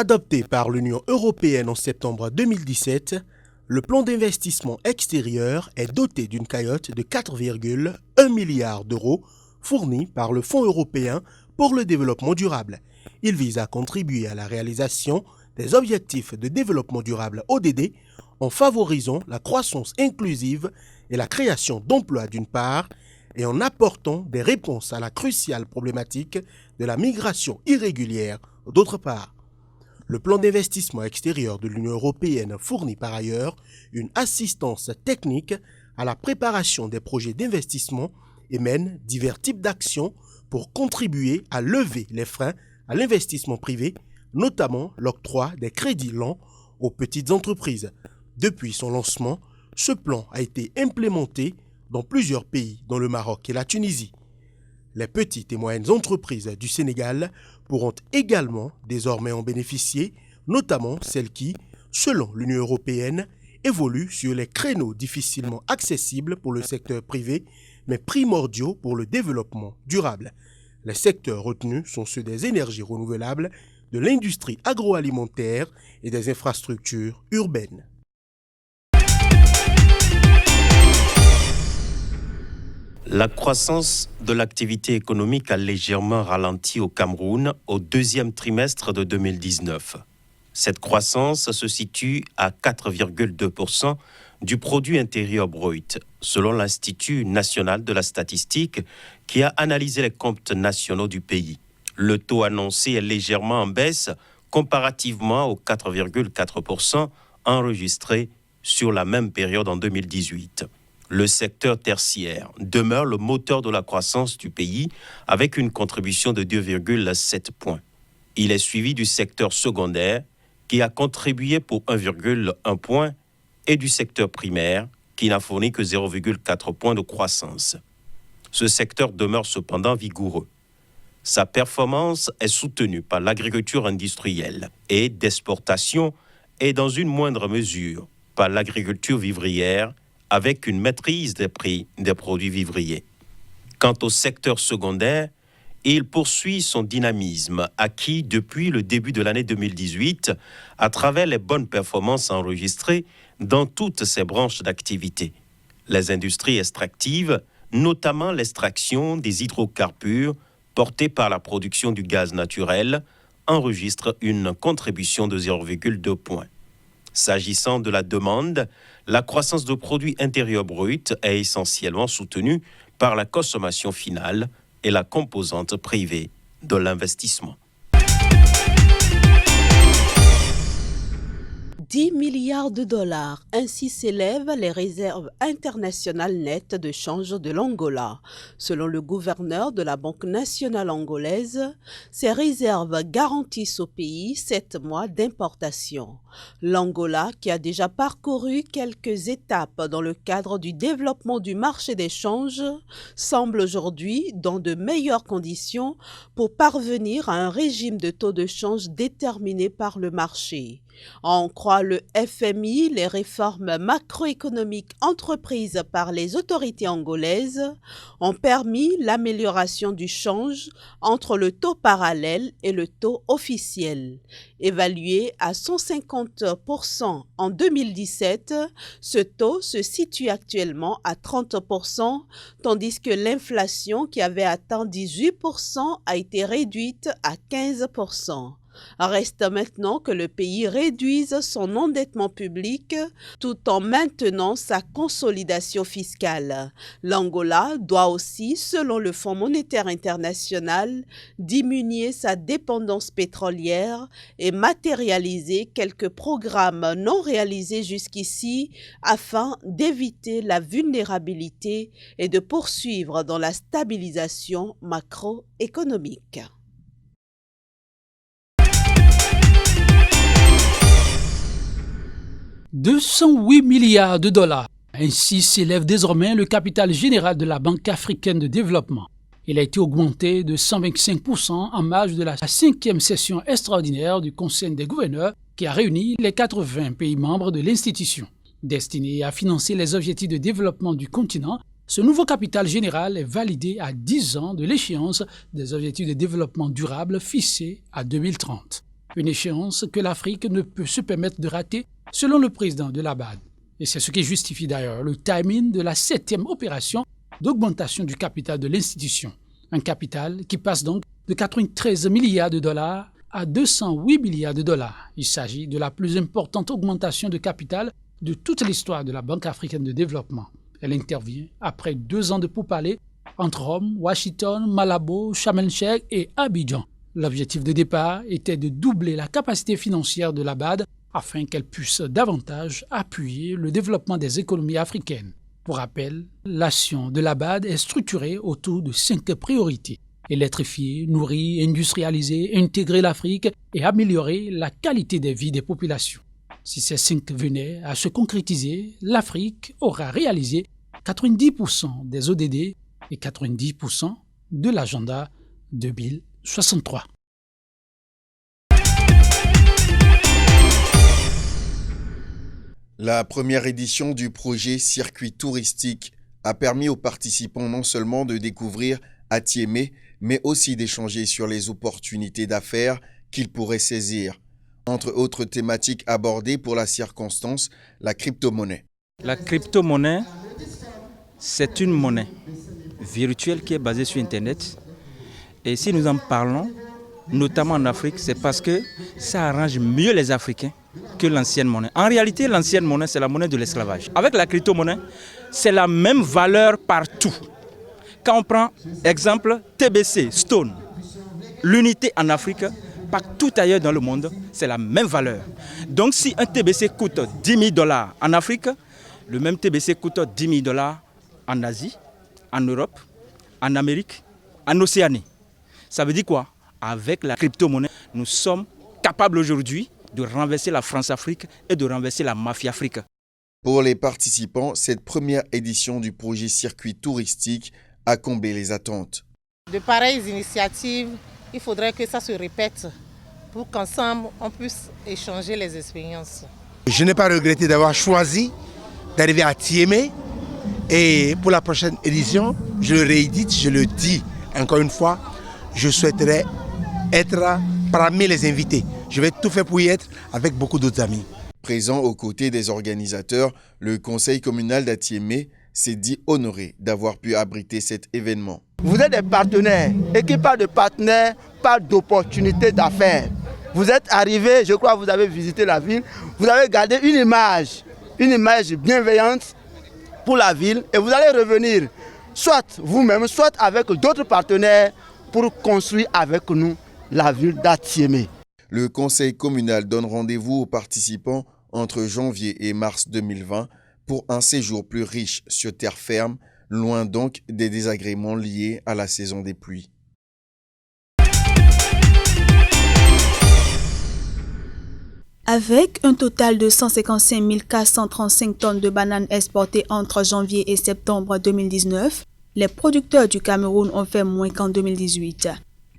Adopté par l'Union européenne en septembre 2017, le plan d'investissement extérieur est doté d'une cagnotte de 4,1 milliards d'euros fournie par le Fonds européen pour le développement durable. Il vise à contribuer à la réalisation des objectifs de développement durable ODD en favorisant la croissance inclusive et la création d'emplois d'une part et en apportant des réponses à la cruciale problématique de la migration irrégulière d'autre part. Le plan d'investissement extérieur de l'Union européenne fournit par ailleurs une assistance technique à la préparation des projets d'investissement et mène divers types d'actions pour contribuer à lever les freins à l'investissement privé, notamment l'octroi des crédits lents aux petites entreprises. Depuis son lancement, ce plan a été implémenté dans plusieurs pays, dont le Maroc et la Tunisie. Les petites et moyennes entreprises du Sénégal pourront également désormais en bénéficier, notamment celles qui, selon l'Union européenne, évoluent sur les créneaux difficilement accessibles pour le secteur privé, mais primordiaux pour le développement durable. Les secteurs retenus sont ceux des énergies renouvelables, de l'industrie agroalimentaire et des infrastructures urbaines. La croissance de l'activité économique a légèrement ralenti au Cameroun au deuxième trimestre de 2019. Cette croissance se situe à 4,2% du produit intérieur brut, selon l'Institut national de la statistique qui a analysé les comptes nationaux du pays. Le taux annoncé est légèrement en baisse comparativement aux 4,4% enregistrés sur la même période en 2018. Le secteur tertiaire demeure le moteur de la croissance du pays avec une contribution de 2,7 points. Il est suivi du secteur secondaire qui a contribué pour 1,1 point et du secteur primaire qui n'a fourni que 0,4 points de croissance. Ce secteur demeure cependant vigoureux. Sa performance est soutenue par l'agriculture industrielle et d'exportation et dans une moindre mesure par l'agriculture vivrière avec une maîtrise des prix des produits vivriers. Quant au secteur secondaire, il poursuit son dynamisme acquis depuis le début de l'année 2018 à travers les bonnes performances enregistrées dans toutes ses branches d'activité. Les industries extractives, notamment l'extraction des hydrocarbures portés par la production du gaz naturel, enregistrent une contribution de 0,2 points. S'agissant de la demande, la croissance de produits intérieurs bruts est essentiellement soutenue par la consommation finale et la composante privée de l'investissement. 10 milliards de dollars, ainsi s'élèvent les réserves internationales nettes de change de l'Angola. Selon le gouverneur de la Banque nationale angolaise, ces réserves garantissent au pays 7 mois d'importation. L'Angola, qui a déjà parcouru quelques étapes dans le cadre du développement du marché des changes, semble aujourd'hui dans de meilleures conditions pour parvenir à un régime de taux de change déterminé par le marché. À en croire le FMI, les réformes macroéconomiques entreprises par les autorités angolaises ont permis l'amélioration du change entre le taux parallèle et le taux officiel. Évalué à 150% en 2017, ce taux se situe actuellement à 30%, tandis que l'inflation qui avait atteint 18% a été réduite à 15%. Reste maintenant que le pays réduise son endettement public tout en maintenant sa consolidation fiscale. L'Angola doit aussi, selon le Fonds monétaire international, diminuer sa dépendance pétrolière et matérialiser quelques programmes non réalisés jusqu'ici afin d'éviter la vulnérabilité et de poursuivre dans la stabilisation macroéconomique. 208 milliards de dollars. Ainsi s'élève désormais le capital général de la Banque africaine de développement. Il a été augmenté de 125% en marge de la 5e session extraordinaire du Conseil des gouverneurs qui a réuni les 80 pays membres de l'institution. Destiné à financer les objectifs de développement du continent, ce nouveau capital général est validé à 10 ans de l'échéance des objectifs de développement durable fixés à 2030. Une échéance que l'Afrique ne peut se permettre de rater, selon le président de la BAD. Et c'est ce qui justifie d'ailleurs le timing de la 7e opération d'augmentation du capital de l'institution. Un capital qui passe donc de 93 milliards de dollars à 208 milliards de dollars. Il s'agit de la plus importante augmentation de capital de toute l'histoire de la Banque africaine de développement. Elle intervient après 2 ans de pourparlers entre Rome, Washington, Malabo, Sharm el-Sheikh et Abidjan. L'objectif de départ était de doubler la capacité financière de la BAD afin qu'elle puisse davantage appuyer le développement des économies africaines. Pour rappel, l'action de la BAD est structurée autour de 5 priorités. Électrifier, nourrir, industrialiser, intégrer l'Afrique et améliorer la qualité de vie des populations. Si ces 5 venaient à se concrétiser, l'Afrique aura réalisé 90% des ODD et 90% de l'agenda 2063. La première édition du projet Circuit touristique a permis aux participants non seulement de découvrir Atiémé, mais aussi d'échanger sur les opportunités d'affaires qu'ils pourraient saisir. Entre autres thématiques abordées pour la circonstance, la crypto-monnaie. La crypto-monnaie, c'est une monnaie virtuelle qui est basée sur Internet. Et si nous en parlons, notamment en Afrique, c'est parce que ça arrange mieux les Africains que l'ancienne monnaie. En réalité, l'ancienne monnaie, c'est la monnaie de l'esclavage. Avec la crypto-monnaie, c'est la même valeur partout. Quand on prend exemple TBC, Stone, l'unité en Afrique, partout ailleurs dans le monde, c'est la même valeur. Donc si un TBC coûte 10 000 $ en Afrique, le même TBC coûte 10 000 $ en Asie, en Europe, en Amérique, en Océanie. Ça veut dire quoi? Avec la crypto-monnaie, nous sommes capables aujourd'hui de renverser la France-Afrique et de renverser la mafia-Afrique. Pour les participants, cette première édition du projet Circuit touristique a comblé les attentes. De pareilles initiatives, il faudrait que ça se répète pour qu'ensemble on puisse échanger les expériences. Je n'ai pas regretté d'avoir choisi d'arriver à Atiémé et pour la prochaine édition, je le réédite, je le dis encore une fois, je souhaiterais être parmi les invités. Je vais tout faire pour y être avec beaucoup d'autres amis. Présent aux côtés des organisateurs, le conseil communal d'Atiémé s'est dit honoré d'avoir pu abriter cet événement. Vous êtes des partenaires et qui parle de partenaires parle d'opportunités d'affaires. Vous êtes arrivés, je crois que vous avez visité la ville, vous avez gardé une image bienveillante pour la ville et vous allez revenir, soit vous-même, soit avec d'autres partenaires pour construire avec nous la ville d'Atiémé. Le conseil communal donne rendez-vous aux participants entre janvier et mars 2020 pour un séjour plus riche sur terre ferme, loin donc des désagréments liés à la saison des pluies. Avec un total de 155 435 tonnes de bananes exportées entre janvier et septembre 2019, les producteurs du Cameroun ont fait moins qu'en 2018.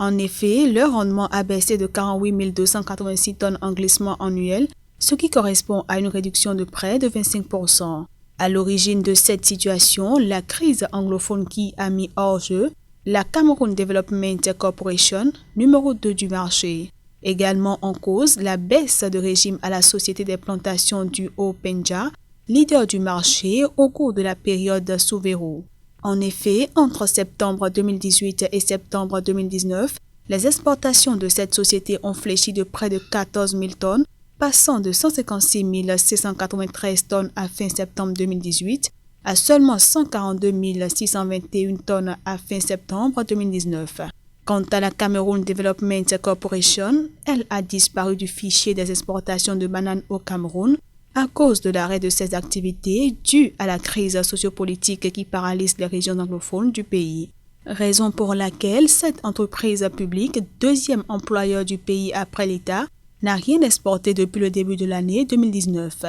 En effet, leur rendement a baissé de 48 286 tonnes en glissement annuel, ce qui correspond à une réduction de près de 25%. À l'origine de cette situation, la crise anglophone qui a mis hors jeu la Cameroun Development Corporation, numéro 2 du marché. Également en cause, la baisse de régime à la Société des plantations du Haut-Pendja, leader du marché au cours de la période sous verrou. En effet, entre septembre 2018 et septembre 2019, les exportations de cette société ont fléchi de près de 14 000 tonnes, passant de 156 693 tonnes à fin septembre 2018 à seulement 142 621 tonnes à fin septembre 2019. Quant à la Cameroun Development Corporation, elle a disparu du fichier des exportations de bananes au Cameroun à cause de l'arrêt de ses activités due à la crise sociopolitique qui paralyse les régions anglophones du pays. Raison pour laquelle cette entreprise publique, deuxième employeur du pays après l'État, n'a rien exporté depuis le début de l'année 2019.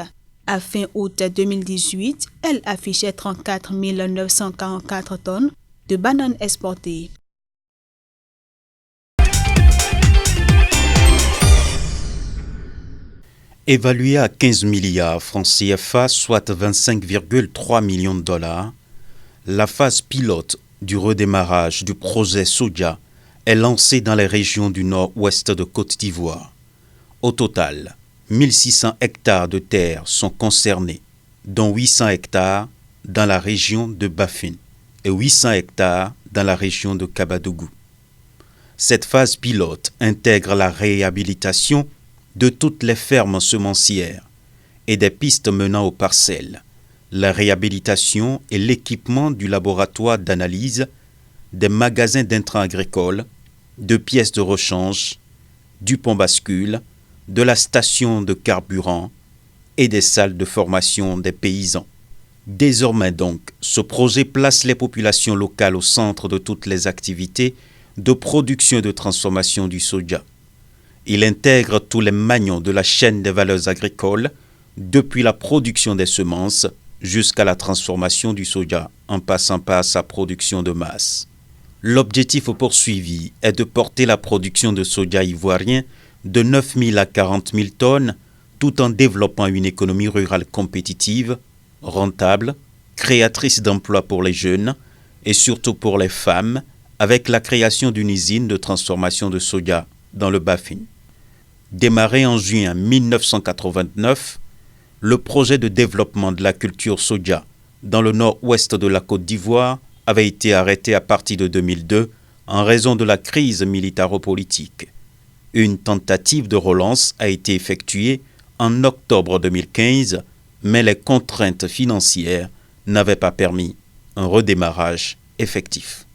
À fin août 2018, elle affichait 34 944 tonnes de bananes exportées. Évaluée à 15 milliards francs CFA, soit 25,3 millions de dollars, la phase pilote du redémarrage du projet Soja est lancée dans les régions du nord-ouest de Côte d'Ivoire. Au total, 1600 hectares de terres sont concernés, dont 800 hectares dans la région de Bafin et 800 hectares dans la région de Kabadougou. Cette phase pilote intègre la réhabilitation de toutes les fermes semencières et des pistes menant aux parcelles, la réhabilitation et l'équipement du laboratoire d'analyse, des magasins d'intrants agricoles, de pièces de rechange, du pont bascule, de la station de carburant et des salles de formation des paysans. Désormais donc, ce projet place les populations locales au centre de toutes les activités de production et de transformation du soja. Il intègre tous les maillons de la chaîne des valeurs agricoles, depuis la production des semences jusqu'à la transformation du soja, en passant par sa production de masse. L'objectif poursuivi est de porter la production de soja ivoirien de 9 000 à 40 000 tonnes, tout en développant une économie rurale compétitive, rentable, créatrice d'emplois pour les jeunes et surtout pour les femmes, avec la création d'une usine de transformation de soja dans le Bafin. Démarré en juin 1989, le projet de développement de la culture soja dans le nord-ouest de la Côte d'Ivoire avait été arrêté à partir de 2002 en raison de la crise militaro-politique. Une tentative de relance a été effectuée en octobre 2015, mais les contraintes financières n'avaient pas permis un redémarrage effectif.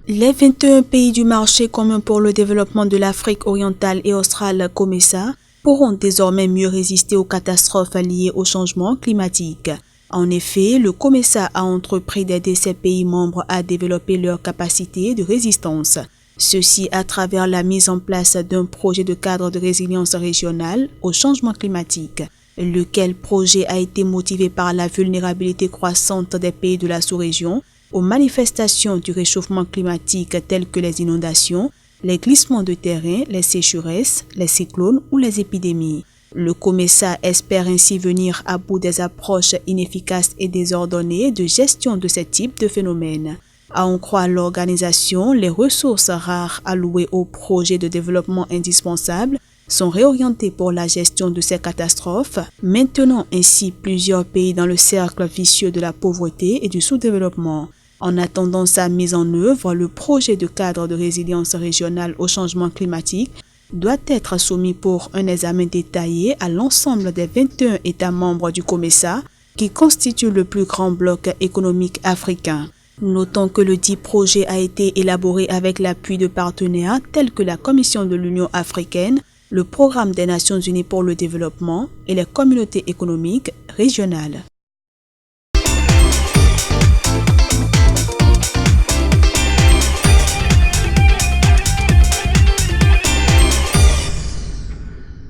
Les 21 pays du marché commun pour le développement de l'Afrique orientale et australe, COMESA, pourront désormais mieux résister aux catastrophes liées au changement climatique. En effet, le COMESA a entrepris d'aider ces pays membres à développer leur capacité de résistance. Ceci à travers la mise en place d'un projet de cadre de résilience régionale au changement climatique, lequel projet a été motivé par la vulnérabilité croissante des pays de la sous-région aux manifestations du réchauffement climatique telles que les inondations, les glissements de terrain, les sécheresses, les cyclones ou les épidémies. Le COMESA espère ainsi venir à bout des approches inefficaces et désordonnées de gestion de ce type de phénomène. À en croire l'organisation, les ressources rares allouées aux projets de développement indispensables sont réorientées pour la gestion de ces catastrophes, maintenant ainsi plusieurs pays dans le cercle vicieux de la pauvreté et du sous-développement. En attendant sa mise en œuvre, le projet de cadre de résilience régionale au changement climatique doit être soumis pour un examen détaillé à l'ensemble des 21 États membres du COMESA, qui constituent le plus grand bloc économique africain. Notons que le dit projet a été élaboré avec l'appui de partenaires tels que la Commission de l'Union africaine, le Programme des Nations Unies pour le développement et les communautés économiques régionales.